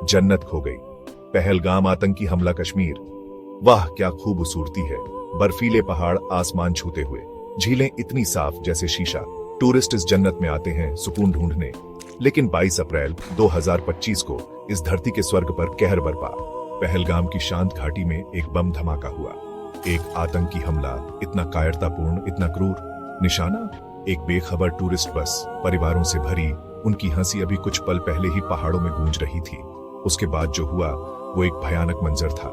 जन्नत खो गई। पहलगाम आतंकी हमला कश्मीर। वाह क्या खूबसूरती है, बर्फीले पहाड़ आसमान छूते हुए, झीलें इतनी साफ जैसे शीशा। टूरिस्ट इस जन्नत में आते हैं सुकून ढूंढने, लेकिन 22 अप्रैल 2025 को इस धरती के स्वर्ग पर कहर बरपा। पहलगाम की शांत घाटी में एक बम धमाका हुआ। एक आतंकी हमला, इतना कायरतापूर्ण, इतना क्रूर। निशाना एक बेखबर टूरिस्ट बस, परिवारों से भरी। उनकी हंसी अभी कुछ पल पहले ही पहाड़ों में गूंज रही थी। उसके बाद जो हुआ वो एक भयानक मंजर था।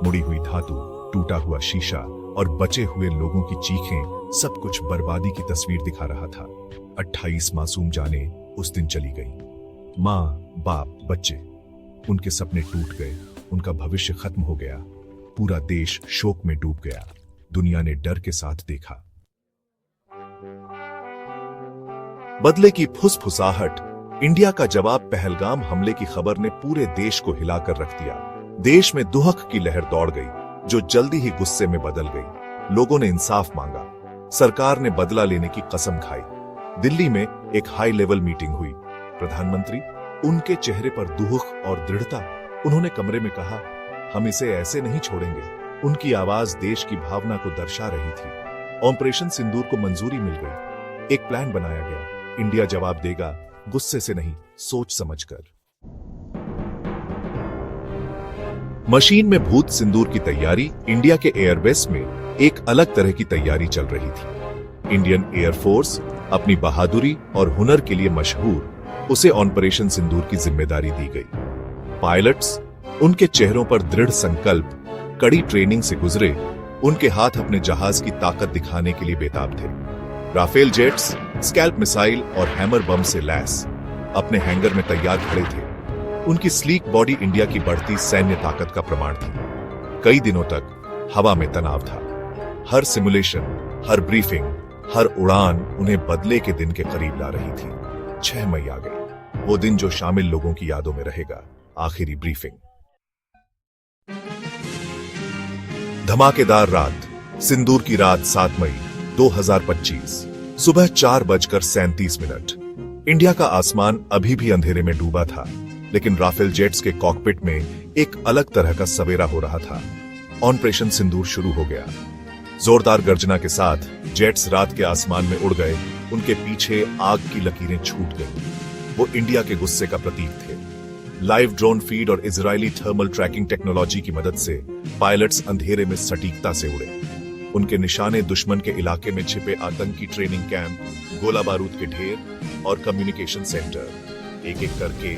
मुड़ी हुई धातु, टूटा हुआ शीशा और बचे हुए लोगों की चीखें, सब कुछ बर्बादी की तस्वीर दिखा रहा था। 28 मासूम जाने उस दिन चली गई। माँ, बाप, बच्चे, उनके सपने टूट गए, उनका भविष्य खत्म हो गया। पूरा देश शोक में डूब गया। दुनिया ने डर के साथ देखा। बदले की फुसफुसाहट, इंडिया का जवाब। पहलगाम हमले की खबर ने पूरे देश को हिलाकर रख दिया। देश में दुहक की लहर दौड़ गई, जो जल्दी ही गुस्से में बदल गई। लोगों ने इंसाफ मांगा, सरकार ने बदला लेने की कसम खाई। दिल्ली में एक हाई लेवल मीटिंग हुई। प्रधानमंत्री, उनके चेहरे पर दुहक और दृढ़ता। उन्होंने कमरे में कहा, हम इसे ऐसे नहीं छोड़ेंगे। उनकी आवाज देश की भावना को दर्शा रही थी। ऑपरेशन सिंदूर को मंजूरी मिल गई। एक प्लान बनाया गया। इंडिया जवाब देगा, गुस्से से नहीं, सोच समझकर। मशीन में भूत सिंदूर की तैयारी। इंडिया के एयरबेस में एक अलग तरह की तैयारी चल रही थी। इंडियन एयरफोर्स अपनी बहादुरी और हुनर के लिए मशहूर, उसे ऑपरेशन सिंदूर की जिम्मेदारी दी गई। पायलट्स, उनके चेहरों पर दृढ़ संकल्प, कड़ी ट्रेनिंग से गुजरे। उनके हाथ अपने जहाज की ताकत दिखाने के लिए बेताब थे। राफेल जेट्स, स्कैल्प मिसाइल और हैमर बम से लैस अपने हैंगर में तैयार खड़े थे। उनकी स्लीक बॉडी इंडिया की बढ़ती सैन्य ताकत का प्रमाण थी। कई दिनों तक हवा में तनाव था। हर सिमुलेशन, हर ब्रीफिंग, हर उड़ान उन्हें बदले के दिन के करीब ला रही थी। 6 मई आ गई, वो दिन जो शामिल लोगों की यादों में रहेगा। आखिरी ब्रीफिंग। धमाकेदार रात, सिंदूर की रात, 7 मई 2025, सुबह 4:37। इंडिया का आसमान अभी भी अंधेरे में डूबा था, लेकिन राफेल जेट्स के कॉकपिट में एक अलग तरह का सवेरा हो रहा था। ऑपरेशन सिंदूर शुरू हो गया। जोरदार गर्जना के साथ जेट्स रात के आसमान में उड़ गए। उनके पीछे आग की लकीरें छूट गईं। वो इंडिया के गुस्से का प्रतीक थे। लाइव ड्रोन फीड और इजरायली थर्मल ट्रैकिंग टेक्नोलॉजी की मदद से पायलट्स अंधेरे में सटीकता से उड़े। उनके निशाने दुश्मन के इलाके में छिपे आतंकी ट्रेनिंग कैंप, गोला बारूद के ढेर और कम्युनिकेशन सेंटर। एक एक करके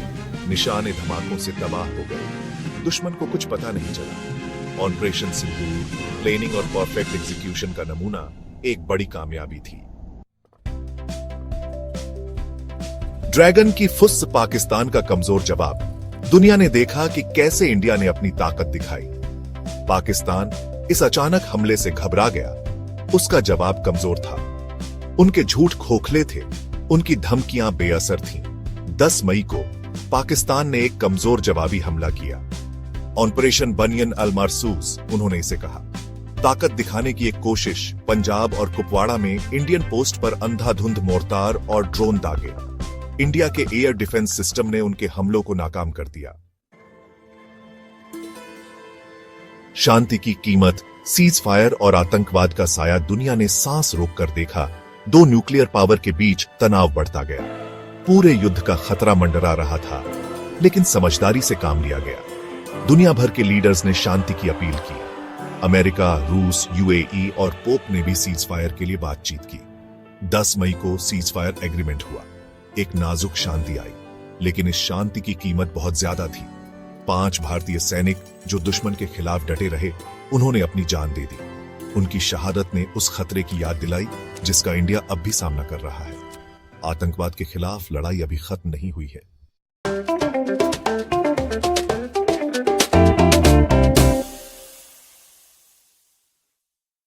निशाने धमाकों से तबाह हो गए। दुश्मन को कुछ पता नहीं चला। ऑपरेशन सिंदूर प्लानिंग और परफेक्ट एग्जीक्यूशन का नमूना, एक बड़ी कामयाबी थी। ड्रैगन की फुस, पाकिस्तान का कमजोर जवाब। दुनिया ने देखा कि कैसे इंडिया ने अपनी ताकत दिखाई। पाकिस्तान इस अचानक हमले से घबरा गया। उसका जवाब कमजोर था। उनके झूठ खोखले थे, उनकी धमकियां बेअसर थीं। 10 मई को पाकिस्तान ने एक कमजोर जवाबी हमला किया। ऑपरेशन बनियन अल मारसूस, उन्होंने इसे कहा। ताकत दिखाने की एक कोशिश। पंजाब और कुपवाड़ा में इंडियन पोस्ट पर अंधाधुंध मोर्टार और ड्रोन दागे। इंडिया के एयर डिफेंस सिस्टम ने उनके हमलों को नाकाम कर दिया। शांति की कीमत, सीज फायर और आतंकवाद का साया। दुनिया ने सांस रोककर देखा। 2 न्यूक्लियर पावर के बीच तनाव बढ़ता गया। पूरे युद्ध का खतरा मंडरा रहा था, लेकिन समझदारी से काम लिया गया। दुनिया भर के लीडर्स ने शांति की अपील की। अमेरिका, रूस, यूएई और पोप ने भी सीज फायर के लिए बातचीत की। 10 मई को सीज फायर एग्रीमेंट हुआ। एक नाजुक शांति आई, लेकिन इस शांति की कीमत बहुत ज्यादा थी। 5 भारतीय सैनिक जो दुश्मन के खिलाफ डटे रहे, उन्होंने अपनी जान दे दी। उनकी शहादत ने उस खतरे की याद दिलाई जिसका इंडिया अब भी सामना कर रहा है। आतंकवाद के खिलाफ लड़ाई अभी खत्म नहीं हुई है।